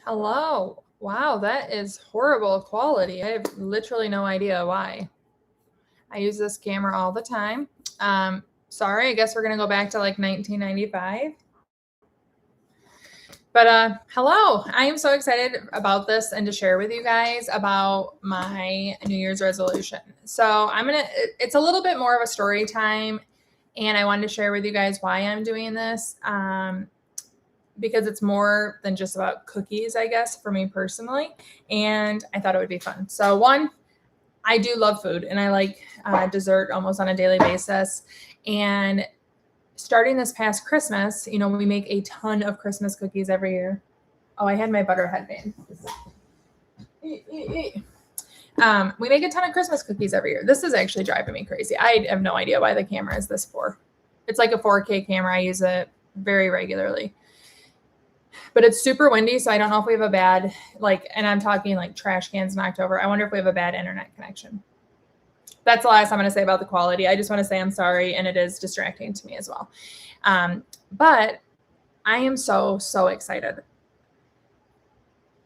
Hello. Wow, that is horrible quality. I have literally no idea why. I use this camera all the time. Sorry, I guess we're going to go back to like 1995. But hello, I am so excited about this and to share with you guys about my New Year's resolution. So it's a little bit more of a story time, and I wanted to share with you guys why I'm doing this. Because it's more than just about cookies, I guess, for me personally. And I thought it would be fun. So one, I do love food and I like dessert almost on a daily basis. And starting this past Christmas, we make a ton of Christmas cookies every year. Oh, I had my butter headband. We make a ton of Christmas cookies every year. This is actually driving me crazy. I have no idea why the camera is this for. It's like a 4K camera. I use it very regularly. But it's super windy, so I don't know if we have a bad, and I'm talking like trash cans in October. I wonder if we have a bad internet connection. That's the last I'm going to say about the quality. I just want to say I'm sorry, and it is distracting to me as well. But I am so, so excited.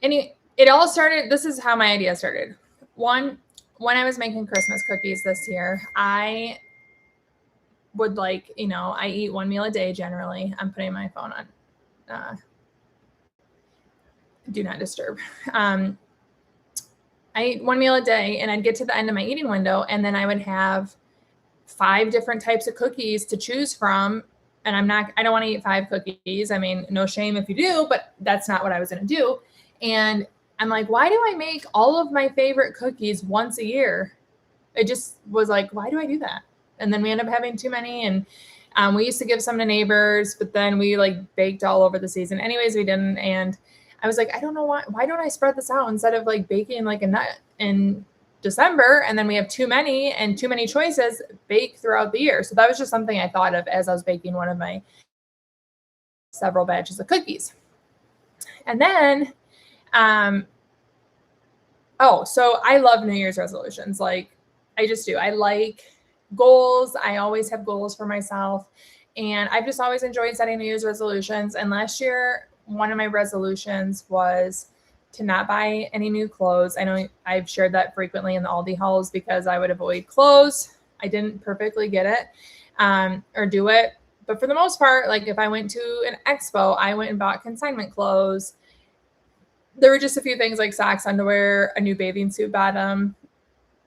And it all started, this is how my idea started. One, when I was making Christmas cookies this year, I would I eat one meal a day generally. I'm putting my phone on. Do not disturb. I eat one meal a day, and I'd get to the end of my eating window, and then I would have 5 different types of cookies to choose from. And I don't want to eat 5 cookies. I mean, no shame if you do, but that's not what I was going to do. And I'm like, why do I make all of my favorite cookies once a year? It just was like, why do I do that? And then we end up having too many. And we used to give some to neighbors, but then we baked all over the season. Anyways, we didn't. And I was like, I don't know why don't I spread this out instead of baking like a nut in December, and then we have too many choices, bake throughout the year. So that was just something I thought of as I was baking one of my several batches of cookies. And then, so I love New Year's resolutions. I just do. I like goals. I always have goals for myself, and I've just always enjoyed setting New Year's resolutions. And last year, one of my resolutions was to not buy any new clothes. I know I've shared that frequently in the Aldi hauls because I would avoid clothes. I didn't perfectly get it or do it. But for the most part, if I went to an expo, I went and bought consignment clothes. There were just a few things like socks, underwear, a new bathing suit bottom.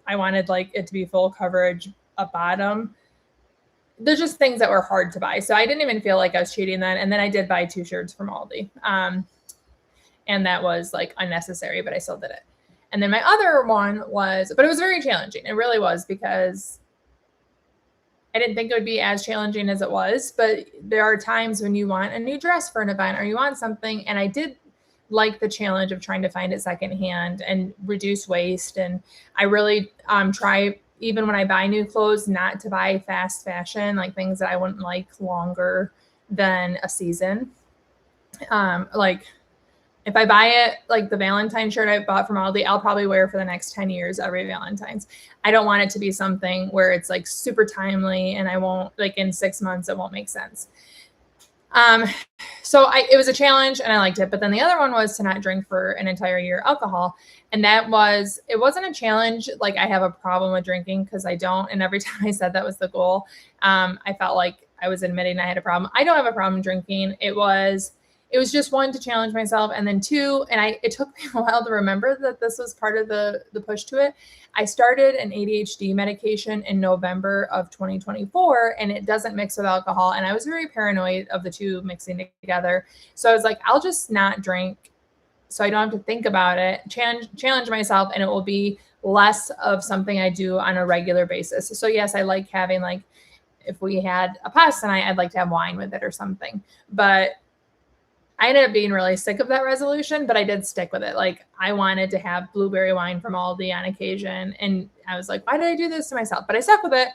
I wanted it to be full coverage, a bottom. There's just things that were hard to buy. So I didn't even feel like I was cheating then. And then I did buy 2 shirts from Aldi. And that was unnecessary, but I still did it. And then my other one was, but it was very challenging. It really was, because I didn't think it would be as challenging as it was. But there are times when you want a new dress for an event or you want something. And I did like the challenge of trying to find it secondhand and reduce waste. And I really try, even when I buy new clothes, not to buy fast fashion, things that I wouldn't like longer than a season. If I buy it, the Valentine shirt I bought from Aldi, I'll probably wear for the next 10 years, every Valentine's. I don't want it to be something where it's super timely and I won't, in 6 months, it won't make sense. So it was a challenge and I liked it. But then the other one was to not drink for an entire year alcohol. And it wasn't a challenge. I have a problem with drinking, because I don't. And every time I said that was the goal, I felt like I was admitting I had a problem. I don't have a problem drinking. It was just, 1, to challenge myself. And then 2, and it took me a while to remember that this was part of the push to it. I started an ADHD medication in November of 2024, and it doesn't mix with alcohol. And I was very paranoid of the 2 mixing together. So I was like, I'll just not drink so I don't have to think about it, challenge myself, and it will be less of something I do on a regular basis. So yes, I like having, if we had a pasta night, I'd like to have wine with it or something. But I ended up being really sick of that resolution, but I did stick with it. I wanted to have blueberry wine from Aldi on occasion. And I was like, why did I do this to myself? But I stuck with it.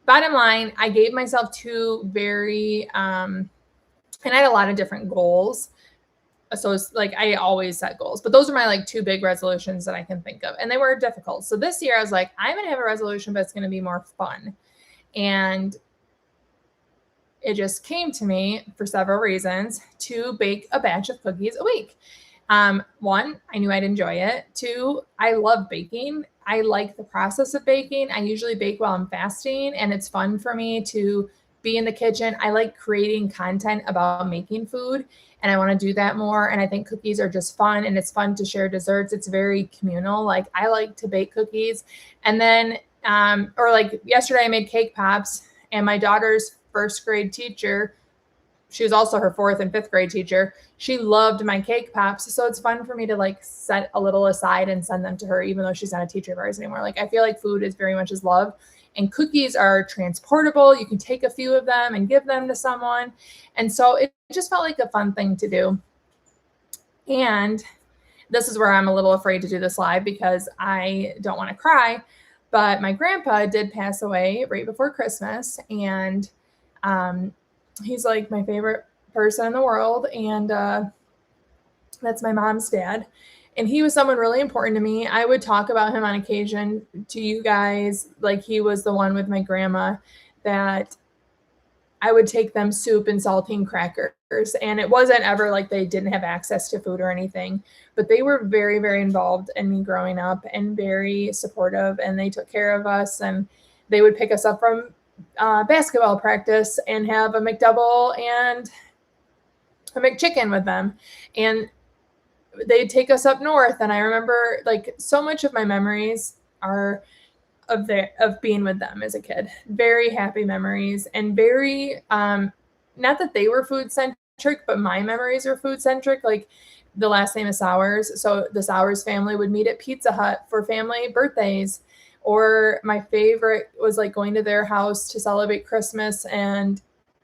Bottom line, I gave myself 2 very, and I had a lot of different goals. So it's I always set goals, but those are my 2 big resolutions that I can think of. And they were difficult. So this year I was like, I'm going to have a resolution, but it's going to be more fun. And it just came to me for several reasons to bake a batch of cookies a week. One, I knew I'd enjoy it. Two, I love baking. I like the process of baking. I usually bake while I'm fasting, and it's fun for me to be in the kitchen. I like creating content about making food, and I want to do that more. And I think cookies are just fun, and it's fun to share desserts. It's very communal. Like, I like to bake cookies. And then, or like yesterday, I made cake pops, and my daughter's first grade teacher, she was also her fourth and fifth grade teacher, she loved my cake pops. So it's fun for me to like set a little aside and send them to her, even though she's not a teacher of ours anymore. Like, I feel like food is very much as love, and cookies are transportable. You can take a few of them and give them to someone. And so it just felt like a fun thing to do. And this is where I'm a little afraid to do this live because I don't want to cry. But my grandpa did pass away right before Christmas. And he's like my favorite person in the world. And that's my mom's dad. And he was someone really important to me. I would talk about him on occasion to you guys. Like, he was the one with my grandma that I would take them soup and saltine crackers. And it wasn't ever like they didn't have access to food or anything, but they were very, very involved in me growing up and very supportive. And they took care of us, and they would pick us up from basketball practice and have a McDouble and a McChicken with them. And they'd take us up north. And I remember, like, so much of my memories are of being with them as a kid. Very happy memories, and very not that they were food centric, but my memories are food centric. Like, the last name is Sowers, so the Sowers family would meet at Pizza Hut for family birthdays. Or my favorite was like going to their house to celebrate Christmas, and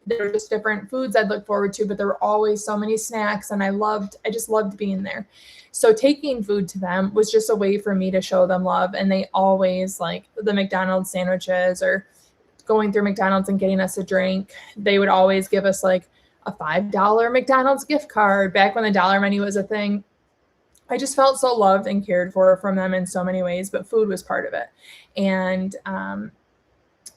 there were just different foods I'd look forward to, but there were always so many snacks, and I just loved being there. So taking food to them was just a way for me to show them love. And they always, like, the McDonald's sandwiches or going through McDonald's and getting us a drink, they would always give us like a $5 McDonald's gift card back when the dollar menu was a thing. I just felt so loved and cared for from them in so many ways, but food was part of it. And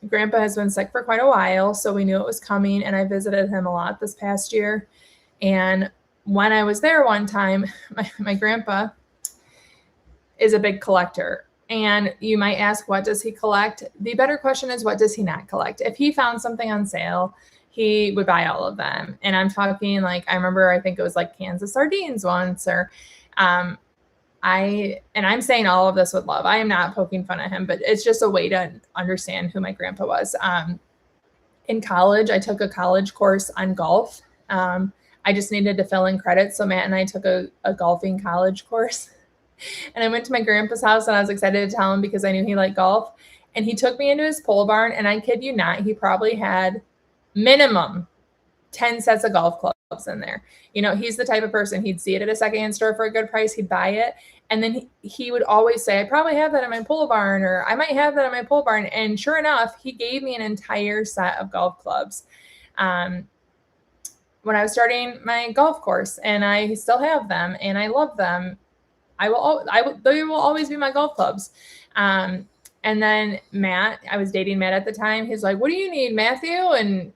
Grandpa has been sick for quite a while, so we knew it was coming, and I visited him a lot this past year. And when I was there one time, my grandpa is a big collector. And you might ask, what does he collect? The better question is, what does he not collect? If he found something on sale, he would buy all of them. And I'm talking, like, I think it was like cans of sardines once, or I'm saying all of this with love. I am not poking fun at him, but it's just a way to understand who my grandpa was. In college, I took a college course on golf. I just needed to fill in credits. So Matt and I took a golfing college course. And I went to my grandpa's house, and I was excited to tell him because I knew he liked golf. And he took me into his pole barn, and I kid you not, he probably had minimum 10 sets of golf clubs in there. You know, he's the type of person, he'd see it at a secondhand store for a good price, he'd buy it. And then he would always say, I probably have that in my pole barn, or I might have that in my pole barn. And sure enough, he gave me an entire set of golf clubs when I was starting my golf course, and I still have them, and I love them. They will always be my golf clubs. And then Matt, I was dating Matt at the time. He's like, what do you need, Matthew? And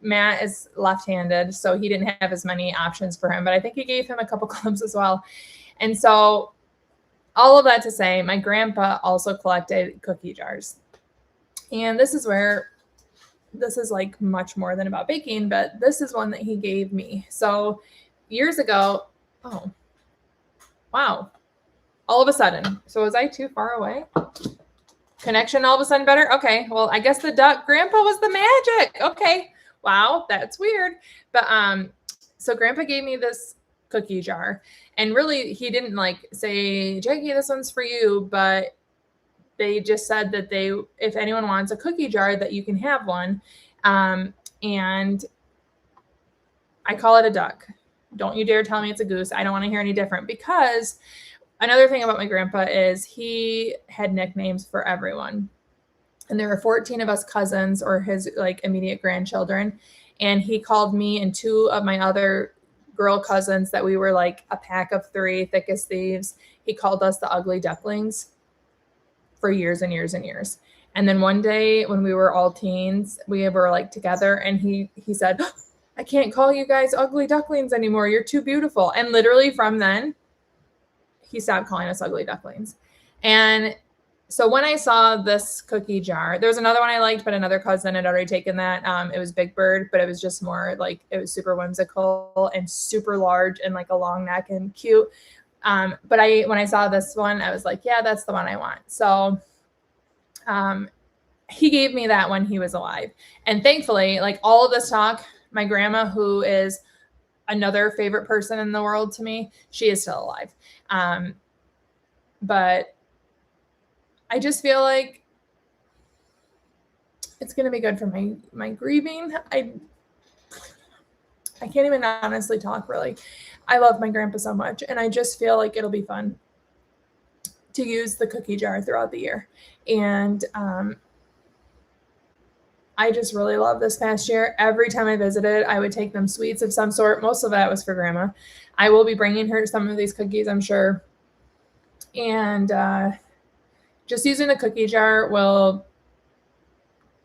Matt is left-handed, so he didn't have as many options for him, but I think he gave him a couple clubs as well. And so all of that to say, my grandpa also collected cookie jars. And this is like much more than about baking, but this is one that he gave me. So years ago, oh, wow. All of a sudden. So was I too far away? Connection all of a sudden better? Okay. Well, I guess the grandpa was the magic. Okay. Wow. That's weird. But so grandpa gave me this cookie jar, and really he didn't like say, Jackie, this one's for you, but they just said that if anyone wants a cookie jar, that you can have one. And I call it a duck. Don't you dare tell me it's a goose. I don't want to hear any different, because another thing about my grandpa is he had nicknames for everyone. And there were 14 of us cousins, or his like immediate grandchildren. And he called me and two of my other girl cousins that we were like a pack of three, thick as thieves. He called us the ugly ducklings for years and years and years. And then one day when we were all teens, we were like together, and he said, I can't call you guys ugly ducklings anymore. You're too beautiful. And literally from then, he stopped calling us ugly ducklings. And so when I saw this cookie jar, there was another one I liked, but another cousin had already taken that. It was Big Bird, but it was just more like, it was super whimsical and super large and like a long neck and cute. But when I saw this one, I was like, yeah, that's the one I want. So he gave me that when he was alive. And thankfully, like all of this talk, my grandma, who is another favorite person in the world to me, she is still alive. But I just feel like it's going to be good for my grieving. I can't even honestly talk really. I love my grandpa so much, and I just feel like it'll be fun to use the cookie jar throughout the year. And I just really love this past year. Every time I visited, I would take them sweets of some sort. Most of that was for grandma. I will be bringing her some of these cookies, I'm sure. And just using the cookie jar will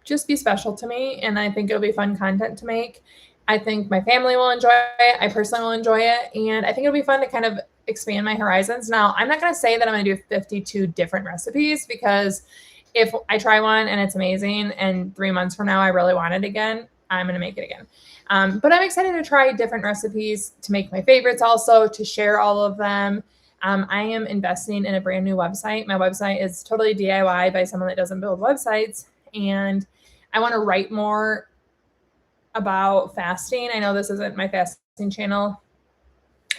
just be special to me. And I think it'll be fun content to make. I think my family will enjoy it. I personally will enjoy it. And I think it'll be fun to kind of expand my horizons. Now, I'm not going to say that I'm going to do 52 different recipes, because if I try one and it's amazing and 3 months from now I really want it again, I'm going to make it again. But I'm excited to try different recipes, to make my favorites also, to share all of them. I am investing in a brand new website. My website is totally DIY by someone that doesn't build websites. And I want to write more about fasting. I know this isn't my fasting channel,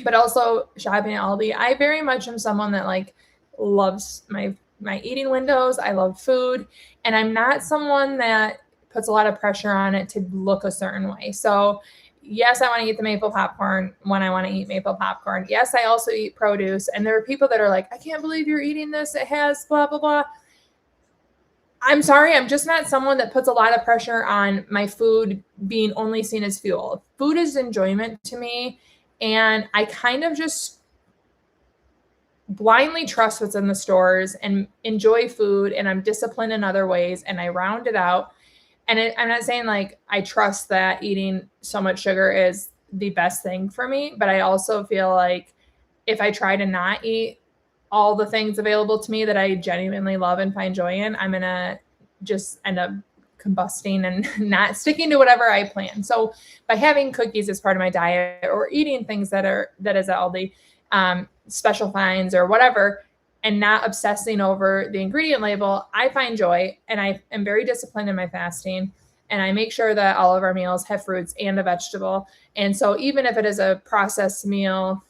but also shopping at Aldi. I very much am someone that like loves my eating windows. I love food, and I'm not someone that puts a lot of pressure on it to look a certain way. So yes, I want to eat the maple popcorn when I want to eat maple popcorn. Yes, I also eat produce. And there are people that are like, I can't believe you're eating this. It has blah, blah, blah. I'm sorry. I'm just not someone that puts a lot of pressure on my food being only seen as fuel. Food is enjoyment to me. And I kind of just blindly trust what's in the stores and enjoy food. And I'm disciplined in other ways, and I round it out. And I'm not saying like I trust that eating so much sugar is the best thing for me, but I also feel like if I try to not eat all the things available to me that I genuinely love and find joy in, I'm going to just end up combusting and not sticking to whatever I plan. So by having cookies as part of my diet, or eating things that is Aldi, special finds or whatever, and not obsessing over the ingredient label, I find joy, and I am very disciplined in my fasting. And I make sure that all of our meals have fruits and a vegetable. And so even if it is a processed meal,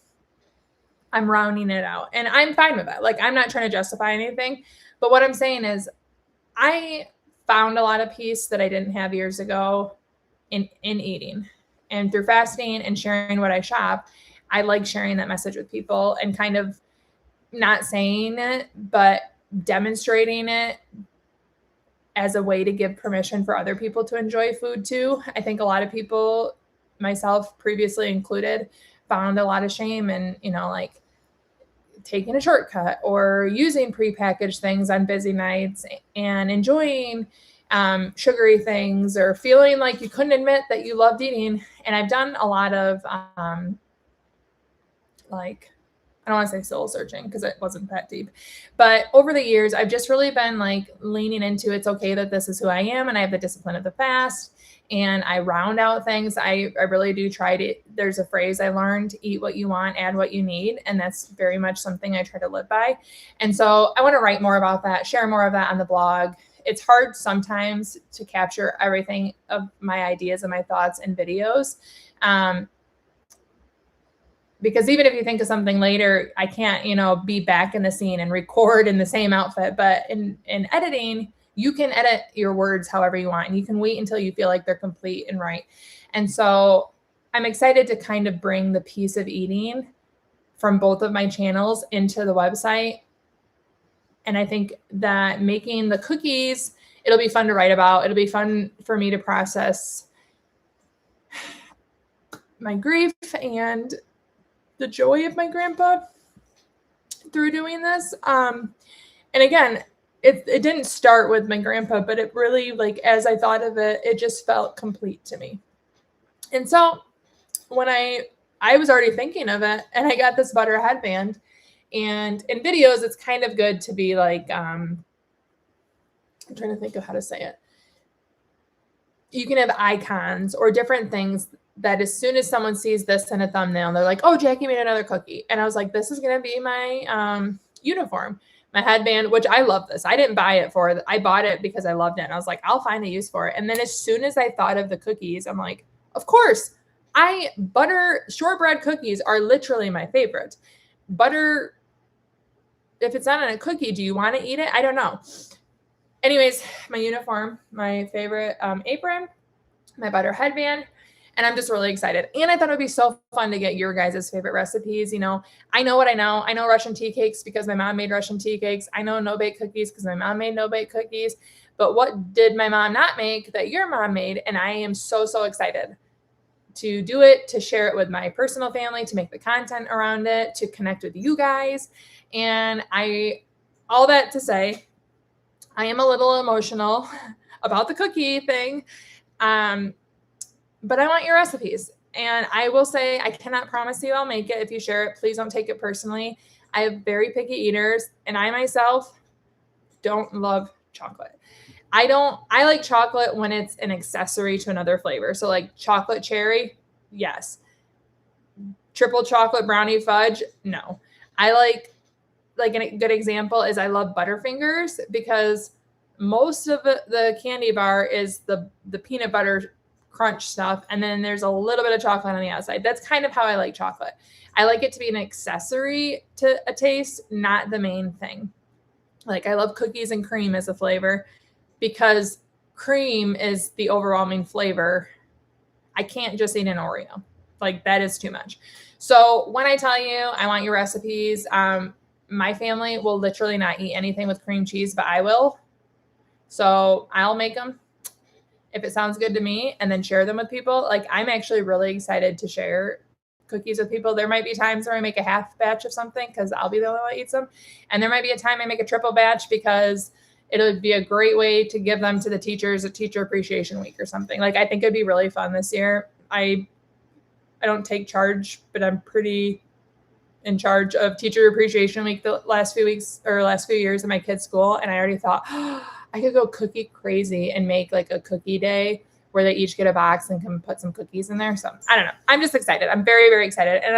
I'm rounding it out, and I'm fine with that. Like, I'm not trying to justify anything, but what I'm saying is I found a lot of peace that I didn't have years ago in eating, and through fasting and sharing what I shop. I like sharing that message with people, and kind of not saying it, but demonstrating it as a way to give permission for other people to enjoy food too. I think a lot of people, myself previously included, found a lot of shame in, like taking a shortcut or using prepackaged things on busy nights and enjoying sugary things, or feeling like you couldn't admit that you loved eating. And I've done a lot of I don't want to say soul searching, because it wasn't that deep, but over the years, I've just really been like leaning into, it's okay that this is who I am, and I have the discipline of the fast, and I round out things. I really do try to, there's a phrase I learned, eat what you want, add what you need. And that's very much something I try to live by. And so I want to write more about that, share more of that on the blog. It's hard sometimes to capture everything of my ideas and my thoughts in videos. Because even if you think of something later, I can't, be back in the scene and record in the same outfit. But in editing, you can edit your words however you want, and you can wait until you feel like they're complete and right. And so I'm excited to kind of bring the piece of eating from both of my channels into the website. And I think that making the cookies, it'll be fun to write about. It'll be fun for me to process my grief and the joy of my grandpa through doing this. And again, it didn't start with my grandpa, but it really, like, as I thought of it, it just felt complete to me. And so when I was already thinking of it, and I got this butter headband, And in videos, it's kind of good to be like, I'm trying to think of how to say it. You can have icons or different things that as soon as someone sees this in a thumbnail, they're like, oh, Jackie made another cookie. And I was like, this is going to be my uniform, my headband, which I love this. I didn't buy it for it. I bought it because I loved it. And I was like, I'll find a use for it. And then as soon as I thought of the cookies, I'm like, of course, shortbread cookies are literally my favorite. Butter, if it's not on a cookie, do you want to eat it? I don't know. Anyways, my uniform, my favorite apron, my butter headband, and I'm just really excited. And I thought it would be so fun to get your guys' favorite recipes. You know, I know what I know. I know Russian tea cakes because my mom made Russian tea cakes. I know no-bake cookies because my mom made no-bake cookies. But what did my mom not make that your mom made? And I am so, so excited to do it, to share it with my personal family, to make the content around it, to connect with you guys. And all that to say, I am a little emotional about the cookie thing, but I want your recipes. And I will say, I cannot promise you I'll make it if you share it. Please don't take it personally. I have very picky eaters, and I myself don't love chocolate. I like chocolate when it's an accessory to another flavor. So like chocolate cherry, yes. Triple chocolate brownie fudge, no. I like a good example is I love Butterfingers because most of the candy bar is the peanut butter crunch stuff. And then there's a little bit of chocolate on the outside. That's kind of how I like chocolate. I like it to be an accessory to a taste, not the main thing. Like I love cookies and cream as a flavor because cream is the overwhelming flavor. I can't just eat an Oreo. Like that is too much. So when I tell you I want your recipes, my family will literally not eat anything with cream cheese, but I will. So I'll make them if it sounds good to me and then share them with people. Like I'm actually really excited to share cookies with people. There might be times where I make a half batch of something because I'll be the only one that eats them. And there might be a time I make a triple batch because it'll be a great way to give them to the teachers at Teacher Appreciation Week or something. Like I think it'd be really fun this year. I don't take charge, but I'm pretty in charge of Teacher Appreciation Week the last few years at my kids' school. And I already thought, I could go cookie crazy and make like a cookie day where they each get a box and can put some cookies in there. So I don't know. I'm just excited. I'm very, very excited. And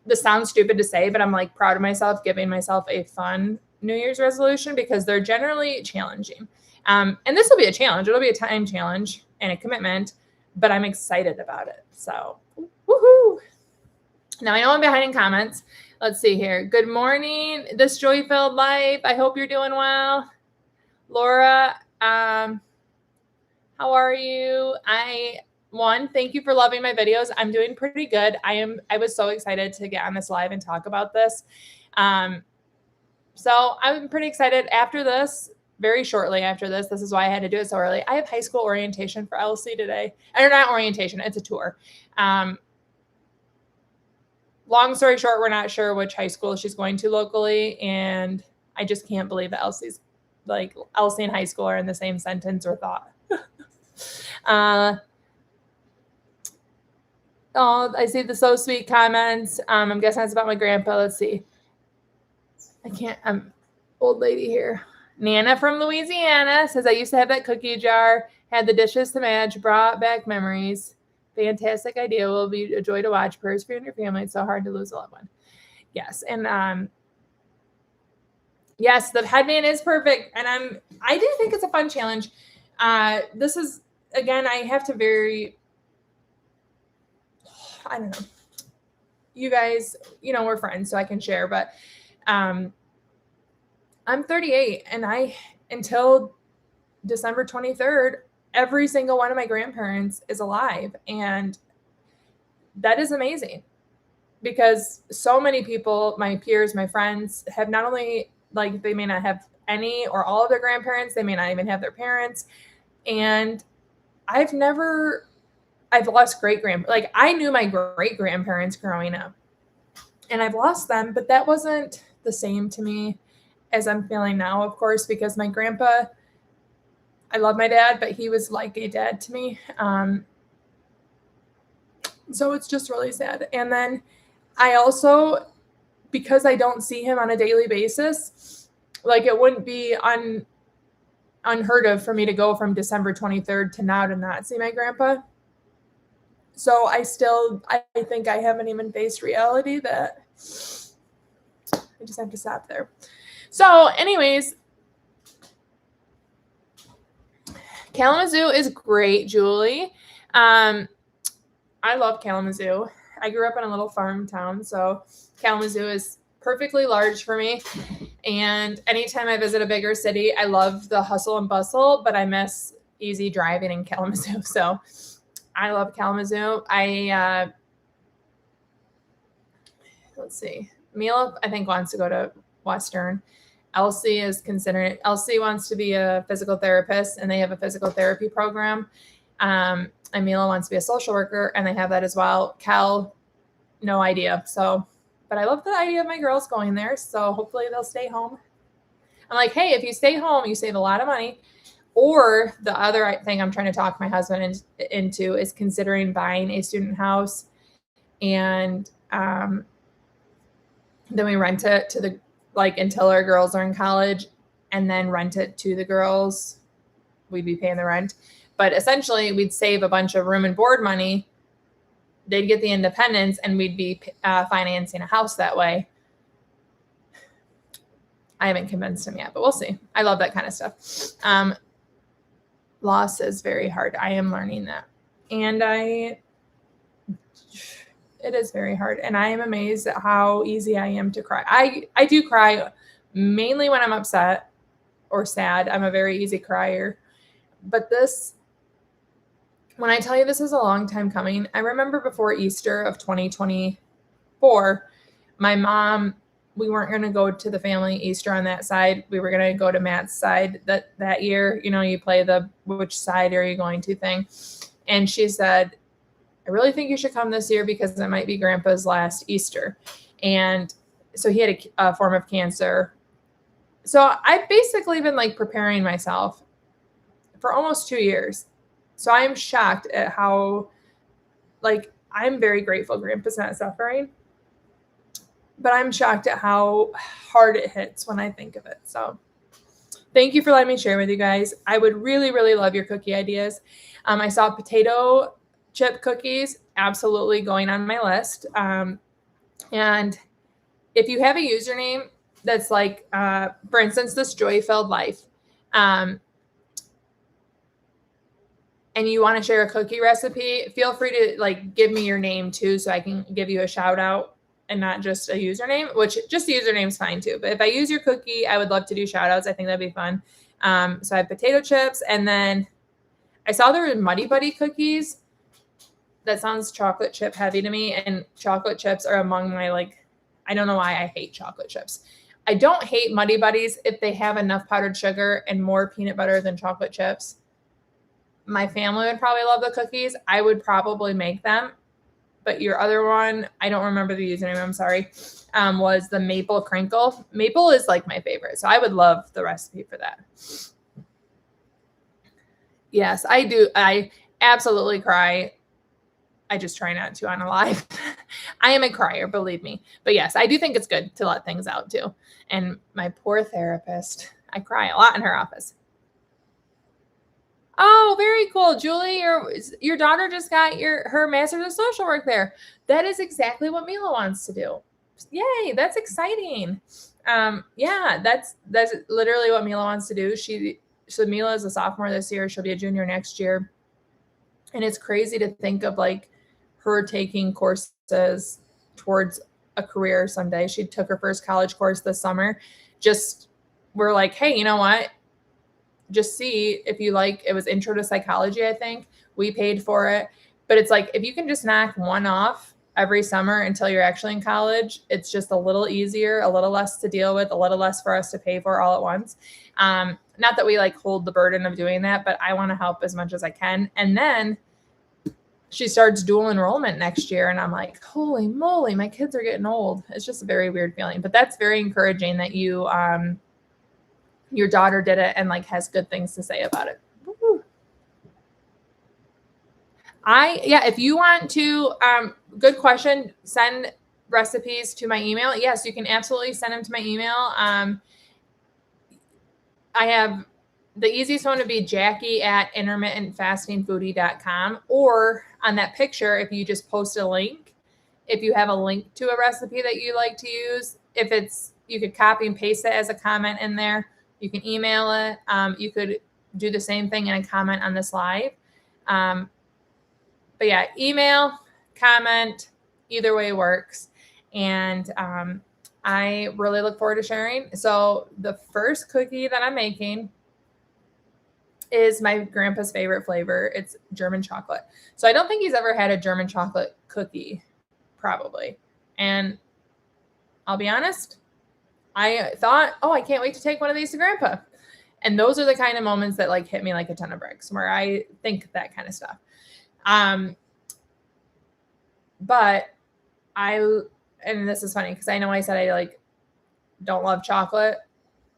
this sounds stupid to say, but I'm like proud of myself, giving myself a fun New Year's resolution because they're generally challenging. And this will be a challenge. It'll be a time challenge and a commitment, but I'm excited about it. So woohoo. Now I know I'm behind in comments. Let's see here. Good morning, this joy-filled life. I hope you're doing well. Laura, how are you? Thank you for loving my videos. I'm doing pretty good. I was so excited to get on this live and talk about this. So I'm pretty excited after this, very shortly after this. This is why I had to do it so early. I have high school orientation for Elsie today. Or not orientation, it's a tour. Long story short, we're not sure which high school she's going to locally. And I just can't believe that Elsie and high school are in the same sentence or thought. I see the so sweet comments. I'm guessing that's about my grandpa. Let's see. I'm old lady here. Nana from Louisiana says, I used to have that cookie jar, had the dishes to match, brought back memories. Fantastic idea. Will be a joy to watch. Prayers for you and your family. It's so hard to lose a loved one. Yes. And yes, the headband is perfect. And I do think it's a fun challenge. This is, again, I have to I don't know. You guys, we're friends, so I can share, but I'm 38 and until December 23rd, every single one of my grandparents is alive. And that is amazing because so many people, my peers, my friends have not only they may not have any or all of their grandparents. They may not even have their parents. And I've lost great-grandparents. I knew my great-grandparents growing up and I've lost them, but that wasn't the same to me as I'm feeling now, of course, because my grandpa, I love my dad, but he was like a dad to me. So it's just really sad. And then I also because I don't see him on a daily basis, like it wouldn't be unheard of for me to go from December 23rd to now to not see my grandpa. So I think I haven't even faced reality that I just have to stop there. So anyways, Kalamazoo is great, Julie. I love Kalamazoo. I grew up in a little farm town, so Kalamazoo is perfectly large for me. And anytime I visit a bigger city, I love the hustle and bustle, but I miss easy driving in Kalamazoo. So I love Kalamazoo. Let's see. Mila, I think, wants to go to Western. Elsie is considering. Elsie wants to be a physical therapist, and they have a physical therapy program. And Mila wants to be a social worker, and they have that as well. Cal, no idea. So, but I love the idea of my girls going there. So hopefully they'll stay home. I'm like, hey, if you stay home, you save a lot of money. Or the other thing I'm trying to talk my husband into is considering buying a student house, and then we rent it to the, like, until our girls are in college, and then rent it to the girls. We'd be paying the rent, but essentially we'd save a bunch of room and board money. They'd get the independence, and we'd be financing a house that way. I haven't convinced him yet, but we'll see. I love that kind of stuff. Loss is very hard. I am learning that. And it is very hard. And I am amazed at how easy I am to cry. I do cry mainly when I'm upset or sad. I'm a very easy crier. But when I tell you this is a long time coming, I remember before Easter of 2024, my mom, we weren't going to go to the family Easter on that side. We were going to go to Matt's side that year. You know, you play the which side are you going to thing. And she said, I really think you should come this year because it might be Grandpa's last Easter. And so he had a form of cancer. So I've basically been like preparing myself for almost 2 years. So I'm shocked at how, like, I'm very grateful Grandpa's not suffering, but I'm shocked at how hard it hits when I think of it. So thank you for letting me share with you guys. I would really, really love your cookie ideas. I saw potato chip cookies absolutely going on my list. And if you have a username that's like, for instance, this joy-filled life, and you want to share a cookie recipe, feel free to like give me your name too, so I can give you a shout out and not just a username, which just a username is fine too. But if I use your cookie, I would love to do shout outs. I think that'd be fun. So I have potato chips, and then I saw there were Muddy Buddy cookies. That sounds chocolate chip heavy to me. And chocolate chips are among my, like, I don't know why I hate chocolate chips. I don't hate Muddy Buddies if they have enough powdered sugar and more peanut butter than chocolate chips. My family would probably love the cookies. I would probably make them. But your other one, I don't remember the username, I'm sorry, was the Maple Crinkle. Maple is like my favorite. So I would love the recipe for that. Yes, I do. I absolutely cry. I just try not to on a live. I am a crier, believe me. But yes, I do think it's good to let things out too. And my poor therapist, I cry a lot in her office. Oh, very cool. Julie, your daughter just got her master's of social work there. That is exactly what Mila wants to do. Yay, that's exciting. Yeah, that's literally what Mila wants to do. So Mila is a sophomore this year. She'll be a junior next year. And it's crazy to think of like her taking courses towards a career someday. She took her first college course this summer. We're like, hey, you know what? Just see if you like, it was intro to psychology, I think. We paid for it. But it's like, if you can just knock one off every summer until you're actually in college, it's just a little easier, a little less to deal with, a little less for us to pay for all at once. Not that we like hold the burden of doing that, but I want to help as much as I can. And then she starts dual enrollment next year. And I'm like, holy moly, my kids are getting old. It's just a very weird feeling, but that's very encouraging that you, your daughter did it and like has good things to say about it. Woo-hoo. If you want to, good question, send recipes to my email, yes, you can absolutely send them to my email. I have the easiest one would be Jackie@intermittentfastingfoodie.com, or on that picture, if you just post a link, if you have a link to a recipe that you like to use, if it's, you could copy and paste it as a comment in there. You can email it. You could do the same thing in a comment on this live. But yeah, email, comment, either way works. And I really look forward to sharing. So the first cookie that I'm making is my grandpa's favorite flavor. It's German chocolate. So I don't think he's ever had a German chocolate cookie, probably. And I'll be honest, I thought, oh, I can't wait to take one of these to grandpa. And those are the kind of moments that like hit me like a ton of bricks, where I think that kind of stuff. But and this is funny because I know I said I like don't love chocolate,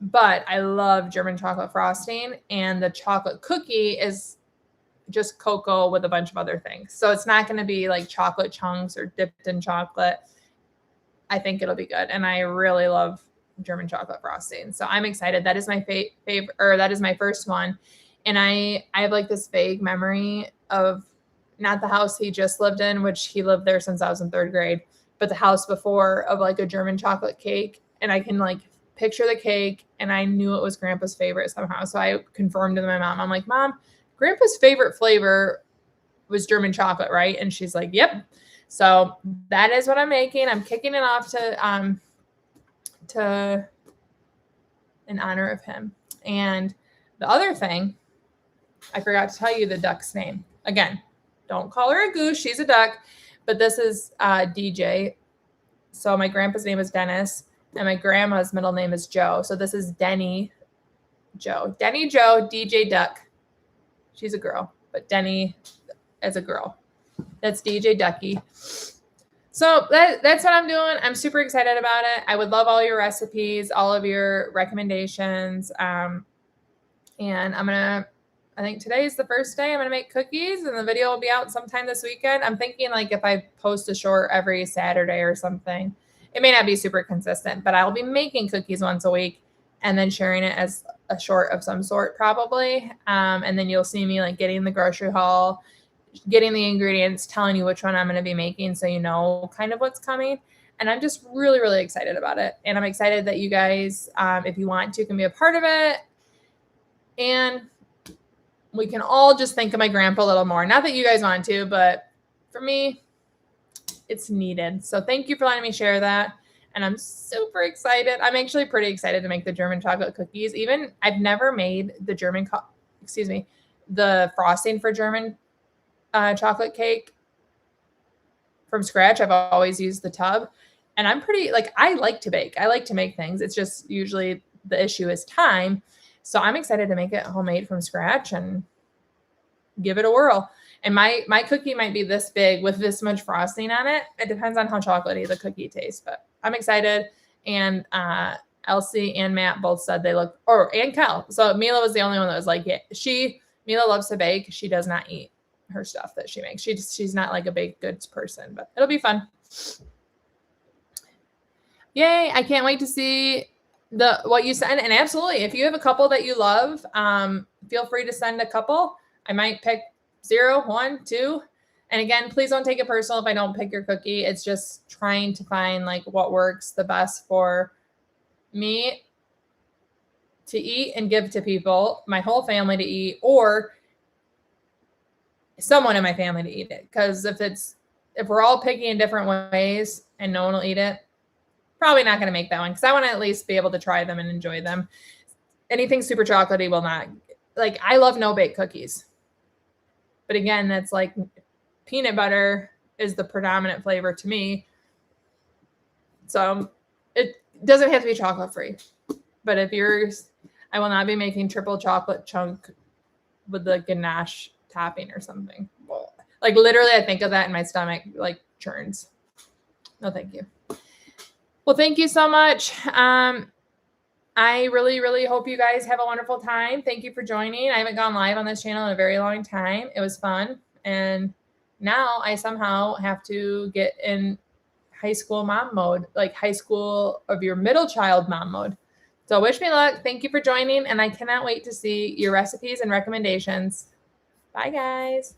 but I love German chocolate frosting, and the chocolate cookie is just cocoa with a bunch of other things. So it's not going to be like chocolate chunks or dipped in chocolate. I think it'll be good. And I really love German chocolate frosting. So I'm excited. That is my favorite, or that is my first one. And I have like this vague memory of not the house he just lived in, which he lived there since I was in 3rd grade, but the house before, of like a German chocolate cake. And I can like picture the cake, and I knew it was grandpa's favorite somehow. So I confirmed to my mom, I'm like, Mom, grandpa's favorite flavor was German chocolate, right? And she's like, yep. So that is what I'm making. I'm kicking it off to in honor of him. And the other thing, I forgot to tell you the duck's name. Again, don't call her a goose. She's a duck. But this is DJ. So my grandpa's name is Dennis, and my grandma's middle name is Joe. So this is Denny Joe. Denny Joe, DJ Duck. She's a girl, but Denny as a girl. That's DJ Ducky. So that's what I'm doing. I'm super excited about it. I would love all your recipes, all of your recommendations. And I think today is the first day I'm going to make cookies, and the video will be out sometime this weekend. I'm thinking like if I post a short every Saturday or something, it may not be super consistent, but I'll be making cookies once a week and then sharing it as a short of some sort probably. And then you'll see me like getting the grocery haul, getting the ingredients, telling you which one I'm going to be making, so you know kind of what's coming. And I'm just really, really excited about it. And I'm excited that you guys, if you want to, can be a part of it. And we can all just think of my grandpa a little more. Not that you guys want to, but for me, it's needed. So thank you for letting me share that. And I'm super excited. I'm actually pretty excited to make the German chocolate cookies. Even I've never made the the frosting for German chocolate cake from scratch. I've always used the tub, and I'm pretty like, I like to bake. I like to make things. It's just usually the issue is time. So I'm excited to make it homemade from scratch and give it a whirl. And my cookie might be this big with this much frosting on it. It depends on how chocolatey the cookie tastes, but I'm excited. And Elsie and Matt both said they look, and Kel. So Mila was the only one that was like, yeah, Mila loves to bake. She does not eat her stuff that she makes. She's not like a baked goods person, but it'll be fun. Yay. I can't wait to see what you send. And absolutely, if you have a couple that you love, feel free to send a couple. I might pick 0, 1, 2. And again, please don't take it personal if I don't pick your cookie. It's just trying to find like what works the best for me to eat and give to people, my whole family to eat, or someone in my family to eat it. Because if we're all picky in different ways and no one will eat it, probably not going to make that one, because I want to at least be able to try them and enjoy them. Anything super chocolatey will not. Like, I love no-bake cookies. But again, that's like peanut butter is the predominant flavor to me. So it doesn't have to be chocolate-free. But if yours, I will not be making triple chocolate chunk with the ganache topping or something. Like, literally, I think of that and my stomach like churns. No, thank you. Well, thank you so much. I really, really hope you guys have a wonderful time. Thank you for joining. I haven't gone live on this channel in a very long time. It was fun. And now I somehow have to high school mom mode, like high school of your middle child mom mode. So wish me luck. Thank you for joining. And I cannot wait to see your recipes and recommendations. Bye, guys.